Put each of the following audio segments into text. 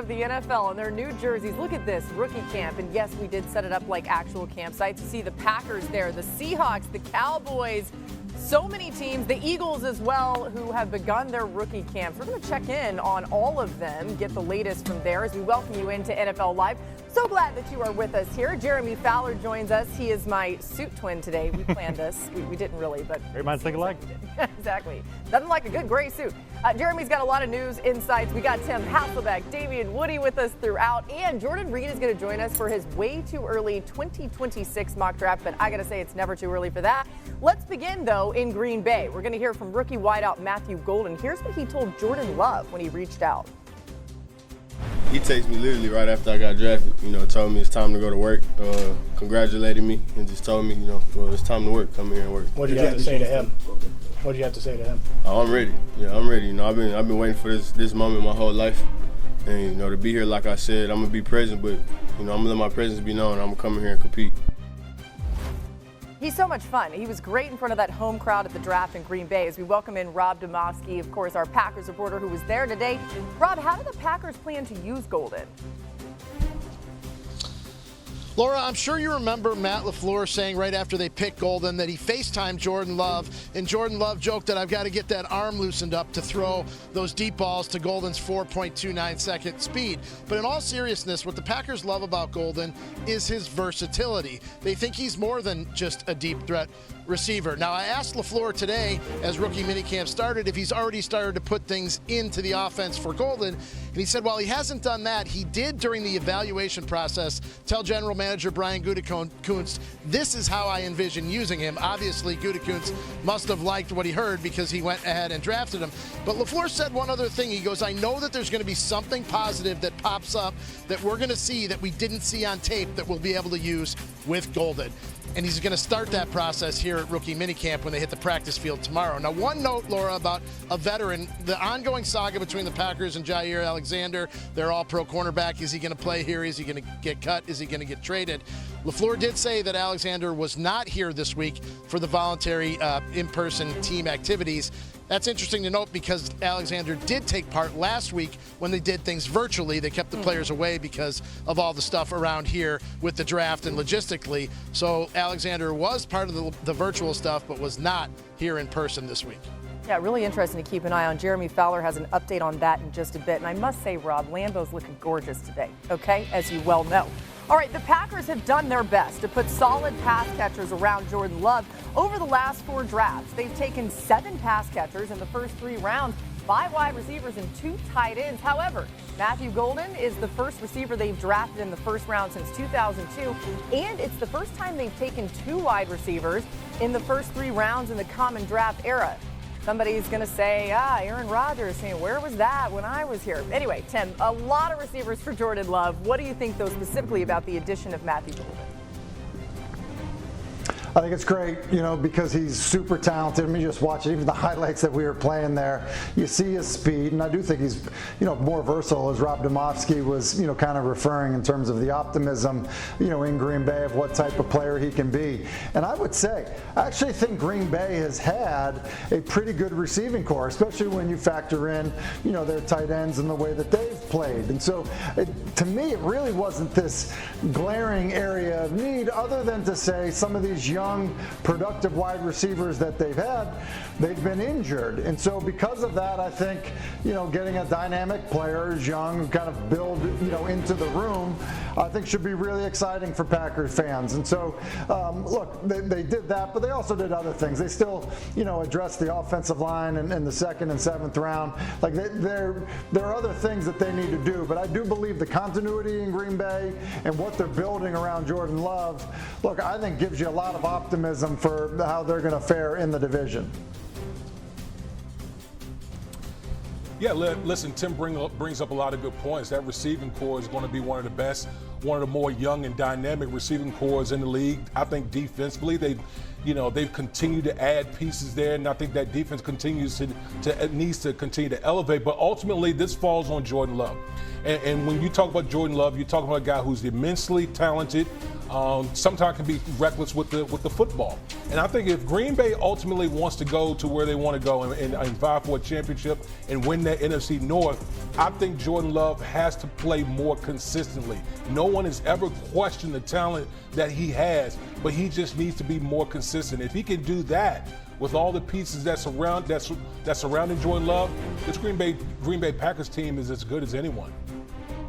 of the NFL and their new jerseys. Look at this rookie camp. And yes, we did set it up like actual campsites. You see the Packers there, the Seahawks, the Cowboys, so many teams, the Eagles as well, who have begun their rookie camps. We're going to check in on all of them, get the latest from there as we welcome you into NFL Live. So glad that you are with us here. Jeremy Fowler joins us. He is my suit twin today. We planned this. We didn't really, but great minds think alike. Exactly. Nothing like a good gray suit. Jeremy's got a lot of news, insights. We got Tim Hasselbeck, Davian Woody with us throughout, and Jordan Reed is going to join us for his way too early 2026 mock draft, but I got to say it's never too early for that. Let's begin, though, in Green Bay. We're going to hear from rookie wideout Matthew Golden. Here's what he told Jordan Love when he reached out. He texted me literally right after I got drafted, told me it's time to go to work, congratulated me, and just told me, well, it's time to work, come here and work. What did you have to say to him? What did you have to say to him? Oh, I'm ready. Yeah, I'm ready. I've been waiting for this moment my whole life. And, to be here, like I said, I'm going to be present, but, I'm going to let my presence be known. I'm going to come in here and compete. He's so much fun. He was great in front of that home crowd at the draft in Green Bay as we welcome in Rob Demovsky, of course, our Packers reporter who was there today. Rob, how do the Packers plan to use Golden? Laura, I'm sure you remember Matt LaFleur saying right after they picked Golden that he FaceTimed Jordan Love, and Jordan Love joked that I've got to get that arm loosened up to throw those deep balls to Golden's 4.29 second speed. But in all seriousness, what the Packers love about Golden is his versatility. They think he's more than just a deep threat receiver. Now, I asked LaFleur today, as rookie minicamp started, if he's already started to put things into the offense for Golden, and he said while he hasn't done that, he did during the evaluation process tell general manager Brian Gutekunst, this is how I envision using him. Obviously, Gutekunst must have liked what he heard because he went ahead and drafted him. But LaFleur said one other thing. He goes, I know that there's going to be something positive that pops up that we're going to see that we didn't see on tape that we'll be able to use with Golden. And he's going to start that process here at rookie minicamp when they hit the practice field tomorrow. Now, one note, Laura, about a veteran, the ongoing saga between the Packers and Jaire Alexander. They're all pro cornerback. Is he going to play here? Is he going to get cut? Is he going to get traded? LaFleur did say that Alexander was not here this week for the voluntary in-person team activities. That's interesting to note because Alexander did take part last week when they did things virtually. They kept the players away because of all the stuff around here with the draft and logistically. So Alexander was part of the virtual stuff but was not here in person this week. Yeah, really interesting to keep an eye on. Jeremy Fowler has an update on that in just a bit. And I must say, Rob, Lambeau's looking gorgeous today, okay, as you well know. All right, the Packers have done their best to put solid pass catchers around Jordan Love over the last 4 drafts. They've taken 7 pass catchers in the first 3 rounds, 5 wide receivers and 2 tight ends. However, Matthew Golden is the first receiver they've drafted in the first round since 2002, and it's the first time they've taken 2 wide receivers in the first 3 rounds in the common draft era. Somebody's going to say, Aaron Rodgers, saying, where was that when I was here? Anyway, Tim, a lot of receivers for Jordan Love. What do you think, though, specifically about the addition of Matthew Golden? I think it's great, because he's super talented. I mean, just watch it, even the highlights that we were playing there. You see his speed, and I do think he's, more versatile, as Rob Demovsky was, kind of referring in terms of the optimism, in Green Bay of what type of player he can be. And I would say, I actually think Green Bay has had a pretty good receiving core, especially when you factor in, their tight ends and the way that they've played. And so, to me, it really wasn't this glaring area of need, other than to say some of these young, productive wide receivers that they've had, they've been injured. And so because of that, I think, getting a dynamic player who's young, kind of build, into the room, I think should be really exciting for Packers fans. And so, look, they did that, but they also did other things. They still, addressed the offensive line in the 2nd and 7th round. Like, there are other things that they need to do, but I do believe the continuity in Green Bay and what they're building around Jordan Love, look, I think gives you a lot of optimism for how they're going to fare in the division. Yeah, listen, Tim brings up a lot of good points. That receiving core is going to be one of the best, one of the more young and dynamic receiving cores in the league. I think defensively, they've continued to add pieces there, and I think that defense needs to continue to elevate. But ultimately, this falls on Jordan Love. And when you talk about Jordan Love, you're talking about a guy who's immensely talented, sometimes can be reckless with the football. And I think if Green Bay ultimately wants to go to where they want to go and vie for a championship and win that NFC North, I think Jordan Love has to play more consistently. No one has ever questioned the talent that he has, but he just needs to be more consistent. If he can do that with all the pieces that's surrounding Jordan Love, this Green Bay Packers team is as good as anyone.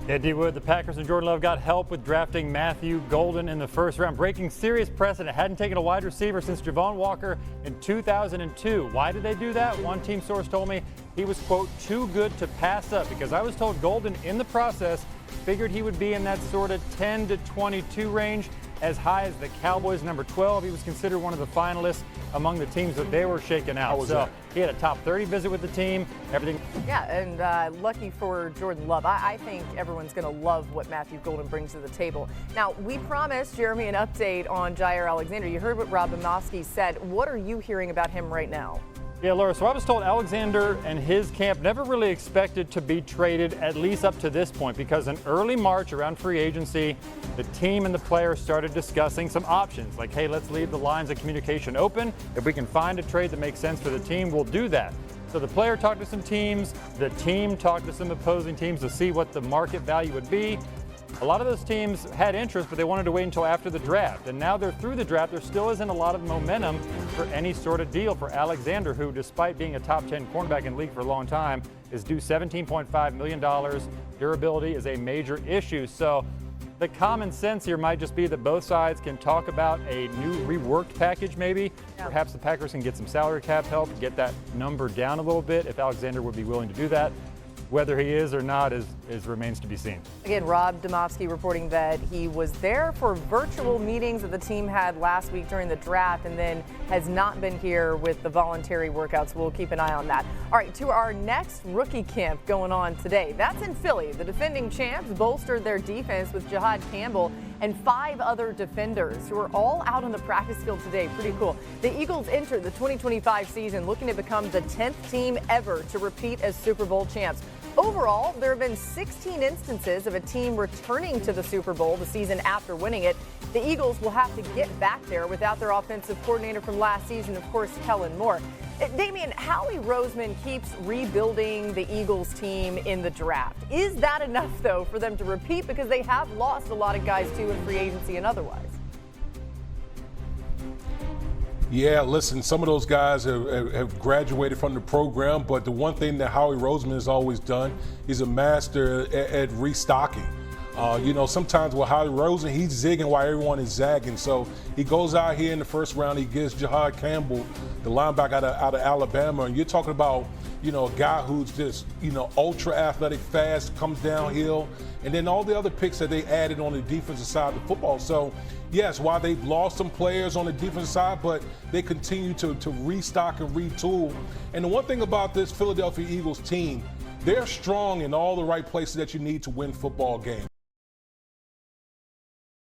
Yeah, D-Wood, the Packers and Jordan Love got help with drafting Matthew Golden in the first round, breaking serious precedent. Hadn't taken a wide receiver since Javon Walker in 2002. Why did they do that? One team source told me he was, quote, too good to pass up, because I was told Golden in the process figured he would be in that sort of 10 to 22 range, as high as the Cowboys number 12. He was considered one of the finalists among the teams that they were shaking out. So he had a top 30 visit with the team, everything. Yeah, and lucky for Jordan Love. I think everyone's going to love what Matthew Golden brings to the table. Now, we promised Jeremy an update on Jaire Alexander. You heard what Rob Domofsky said. What are you hearing about him right now? Yeah, Laura, so I was told Alexander and his camp never really expected to be traded, at least up to this point, because in early March around free agency, the team and the players started discussing some options, like, hey, let's leave the lines of communication open. If we can find a trade that makes sense for the team, we'll do that. So the player talked to some teams, the team talked to some opposing teams to see what the market value would be. A lot of those teams had interest, but they wanted to wait until after the draft. And now they're through the draft. There still isn't a lot of momentum for any sort of deal for Alexander, who, despite being a top 10 cornerback in the league for a long time, is due $17.5 million. Durability is a major issue. So the common sense here might just be that both sides can talk about a new reworked package maybe. Yeah. Perhaps the Packers can get some salary cap help, get that number down a little bit if Alexander would be willing to do that. Whether he is or not remains to be seen. Again, Rob Domofsky reporting that he was there for virtual meetings that the team had last week during the draft, and then has not been here with the voluntary workouts. We'll keep an eye on that. All right, to our next rookie camp going on today. That's in Philly. The defending champs bolstered their defense with Jahad Campbell and 5 other defenders who are all out on the practice field today. Pretty cool. The Eagles entered the 2025 season looking to become the 10th team ever to repeat as Super Bowl champs. Overall, there have been 16 instances of a team returning to the Super Bowl the season after winning it. The Eagles will have to get back there without their offensive coordinator from last season, of course, Kellen Moore. Damian, Howie Roseman keeps rebuilding the Eagles team in the draft. Is that enough, though, for them to repeat? Because they have lost a lot of guys, too, in free agency and otherwise. Yeah, listen, some of those guys have graduated from the program, but the one thing that Howie Roseman has always done, he's a master at restocking. Sometimes with Howie Roseman, he's zigging while everyone is zagging. So he goes out here in the first round, he gets Jahad Campbell, the linebacker out of Alabama, and you're talking about, a guy who's just, ultra athletic, fast, comes downhill, and then all the other picks that they added on the defensive side of the football. So, yes, while they've lost some players on the defensive side, but they continue to restock and retool. And the one thing about this Philadelphia Eagles team, they're strong in all the right places that you need to win football games.